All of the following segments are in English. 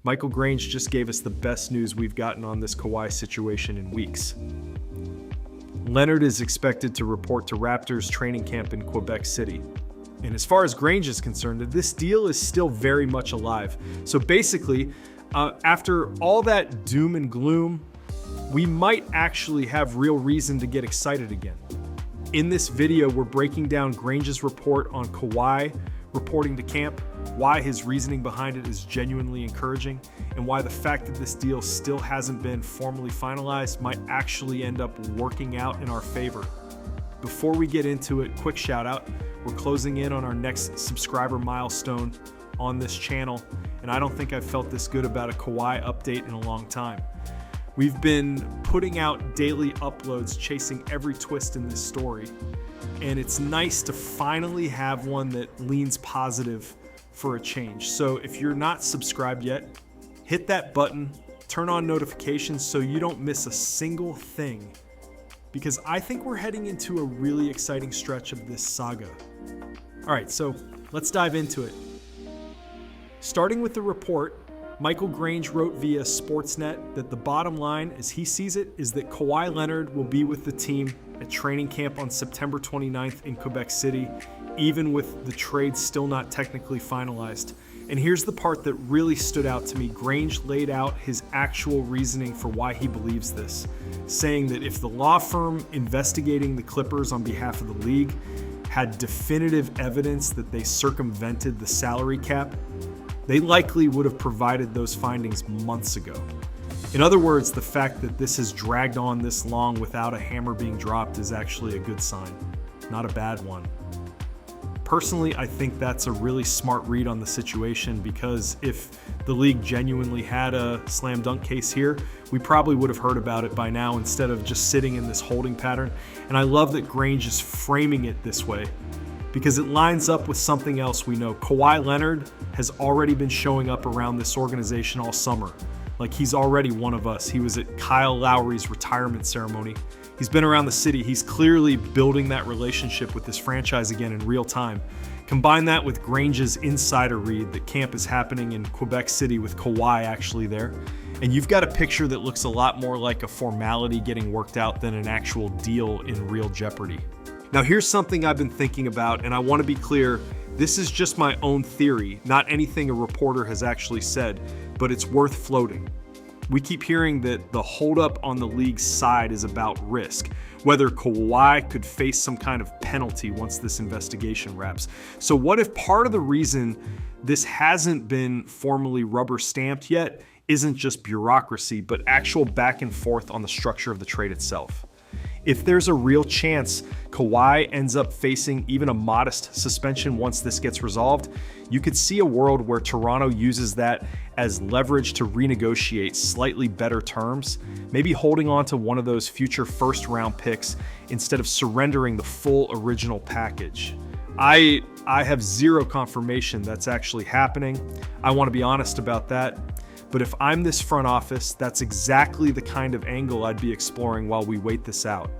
Michael Grange just gave us the best news we've gotten on this Kawhi situation in weeks. Leonard is expected to report to Raptors training camp in Quebec City. And as far as Grange is concerned, this deal is still very much alive. So basically, after all that doom and gloom, we might actually have real reason to get excited again. In this video, we're breaking down Grange's report on Kawhi reporting to camp, why his reasoning behind it is genuinely encouraging, and why the fact that this deal still hasn't been formally finalized might actually end up working out in our favor. Before we get into it, quick shout out. We're closing in on our next subscriber milestone on this channel, and I don't think I've felt this good about a Kawhi update in a long time. We've been putting out daily uploads, chasing every twist in this story, and it's nice to finally have one that leans positive for a change. So if you're not subscribed yet, hit that button, turn on notifications so you don't miss a single thing, because I think we're heading into a really exciting stretch of this saga. All right, so let's dive into it. Starting with the report, Michael Grange wrote via Sportsnet that the bottom line, as he sees it, is that Kawhi Leonard will be with the team at training camp on September 29th in Quebec City, even with the trade still not technically finalized. And here's the part that really stood out to me. Grange laid out his actual reasoning for why he believes this, saying that if the law firm investigating the Clippers on behalf of the league had definitive evidence that they circumvented the salary cap, they likely would have provided those findings months ago. In other words, the fact that this has dragged on this long without a hammer being dropped is actually a good sign, not a bad one. Personally, I think that's a really smart read on the situation, because if the league genuinely had a slam dunk case here, we probably would have heard about it by now instead of just sitting in this holding pattern. And I love that Grange is framing it this way, because it lines up with something else we know. Kawhi Leonard has already been showing up around this organization all summer. Like, he's already one of us. He was at Kyle Lowry's retirement ceremony. He's been around the city. He's clearly building that relationship with this franchise again in real time. Combine that with Grange's insider read that camp is happening in Quebec City with Kawhi actually there, and you've got a picture that looks a lot more like a formality getting worked out than an actual deal in real jeopardy. Now, here's something I've been thinking about, and I want to be clear, this is just my own theory, not anything a reporter has actually said, but it's worth floating. We keep hearing that the holdup on the league's side is about risk, whether Kawhi could face some kind of penalty once this investigation wraps. So what if part of the reason this hasn't been formally rubber stamped yet isn't just bureaucracy, but actual back and forth on the structure of the trade itself? If there's a real chance Kawhi ends up facing even a modest suspension once this gets resolved, you could see a world where Toronto uses that as leverage to renegotiate slightly better terms, maybe holding on to one of those future first-round picks instead of surrendering the full original package. I have zero confirmation that's actually happening. I want to be honest about that. But if I'm this front office, that's exactly the kind of angle I'd be exploring while we wait this out.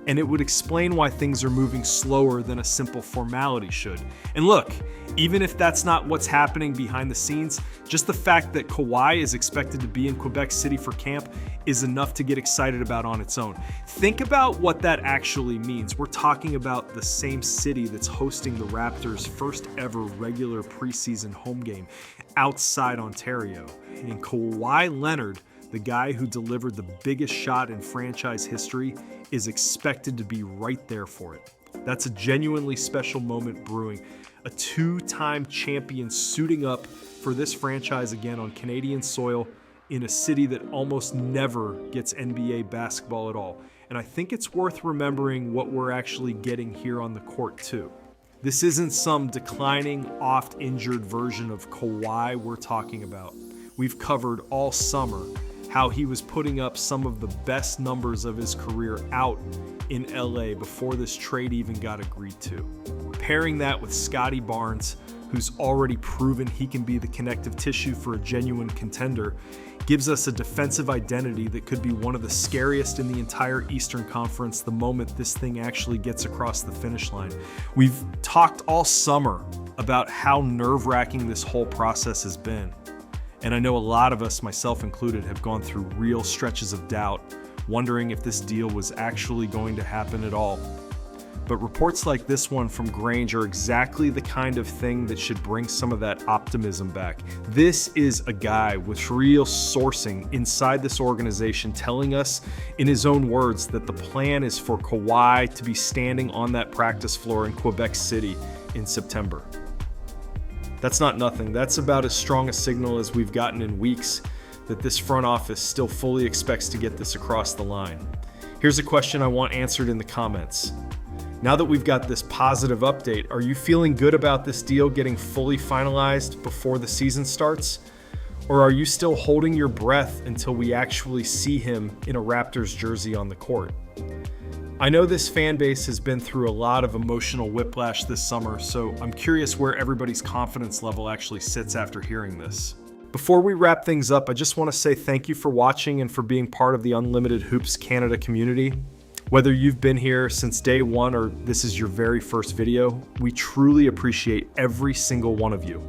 And it would explain why things are moving slower than a simple formality should. And look, even if that's not what's happening behind the scenes, just the fact that Kawhi is expected to be in Quebec City for camp is enough to get excited about on its own. Think about what that actually means. We're talking about the same city that's hosting the Raptors' first ever regular preseason home game outside Ontario. And Kawhi Leonard, the guy who delivered the biggest shot in franchise history, is expected to be right there for it. That's a genuinely special moment brewing. A two-time champion suiting up for this franchise again on Canadian soil in a city that almost never gets NBA basketball at all. And I think it's worth remembering what we're actually getting here on the court too. This isn't some declining, oft-injured version of Kawhi we're talking about. We've covered all summer how he was putting up some of the best numbers of his career out in LA before this trade even got agreed to. Pairing that with Scotty Barnes, who's already proven he can be the connective tissue for a genuine contender, gives us a defensive identity that could be one of the scariest in the entire Eastern Conference the moment this thing actually gets across the finish line. We've talked all summer about how nerve-wracking this whole process has been. And I know a lot of us, myself included, have gone through real stretches of doubt, wondering if this deal was actually going to happen at all. But reports like this one from Grange are exactly the kind of thing that should bring some of that optimism back. This is a guy with real sourcing inside this organization telling us in his own words that the plan is for Kawhi to be standing on that practice floor in Quebec City in September. That's not nothing. That's about as strong a signal as we've gotten in weeks that this front office still fully expects to get this across the line. Here's a question I want answered in the comments. Now that we've got this positive update, are you feeling good about this deal getting fully finalized before the season starts? Or are you still holding your breath until we actually see him in a Raptors jersey on the court? I know this fan base has been through a lot of emotional whiplash this summer, so I'm curious where everybody's confidence level actually sits after hearing this. Before we wrap things up, I just want to say thank you for watching and for being part of the Unlimited Hoops Canada community. Whether you've been here since day one or this is your very first video, we truly appreciate every single one of you.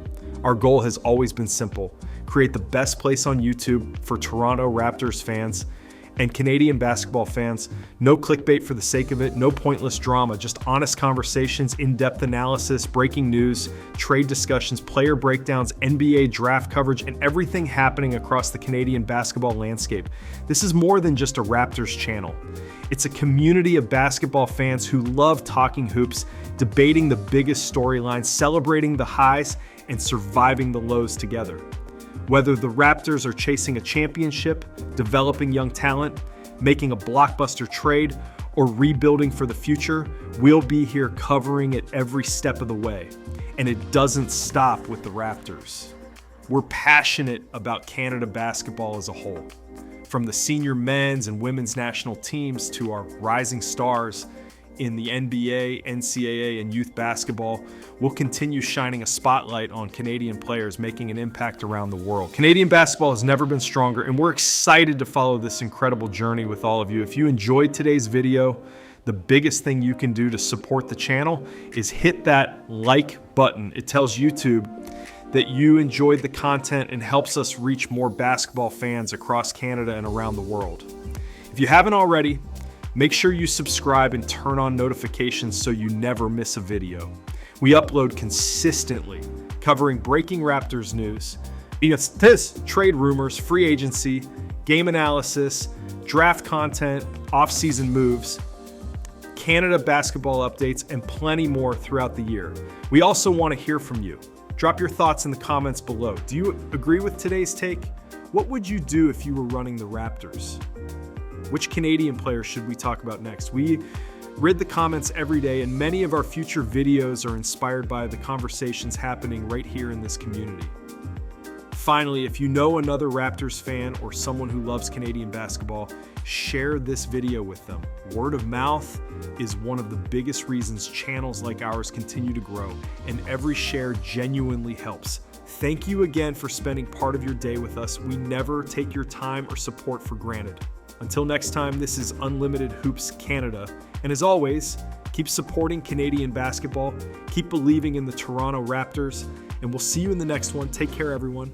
Our goal has always been simple: create the best place on YouTube for Toronto Raptors fans and Canadian basketball fans. No clickbait for the sake of it, no pointless drama, just honest conversations, in-depth analysis, breaking news, trade discussions, player breakdowns, NBA draft coverage, and everything happening across the Canadian basketball landscape. This is more than just a Raptors channel. It's a community of basketball fans who love talking hoops, debating the biggest storylines, celebrating the highs, and surviving the lows together. Whether the Raptors are chasing a championship, developing young talent, making a blockbuster trade, or rebuilding for the future, we'll be here covering it every step of the way. And it doesn't stop with the Raptors. We're passionate about Canada basketball as a whole. From the senior men's and women's national teams to our rising stars in the NBA, NCAA, and youth basketball, we'll continue shining a spotlight on Canadian players making an impact around the world. Canadian basketball has never been stronger, and we're excited to follow this incredible journey with all of you. If you enjoyed today's video, the biggest thing you can do to support the channel is hit that like button. It tells YouTube that you enjoyed the content and helps us reach more basketball fans across Canada and around the world. If you haven't already, make sure you subscribe and turn on notifications so you never miss a video. We upload consistently, covering breaking Raptors news, trade rumors, free agency, game analysis, draft content, off-season moves, Canada basketball updates, and plenty more throughout the year. We also want to hear from you. Drop your thoughts in the comments below. Do you agree with today's take? What would you do if you were running the Raptors? Which Canadian players should we talk about next? We read the comments every day, and many of our future videos are inspired by the conversations happening right here in this community. Finally, if you know another Raptors fan or someone who loves Canadian basketball, share this video with them. Word of mouth is one of the biggest reasons channels like ours continue to grow, and every share genuinely helps. Thank you again for spending part of your day with us. We never take your time or support for granted. Until next time, this is Unlimited Hoops Canada, and as always, keep supporting Canadian basketball, keep believing in the Toronto Raptors, and we'll see you in the next one. Take care, everyone.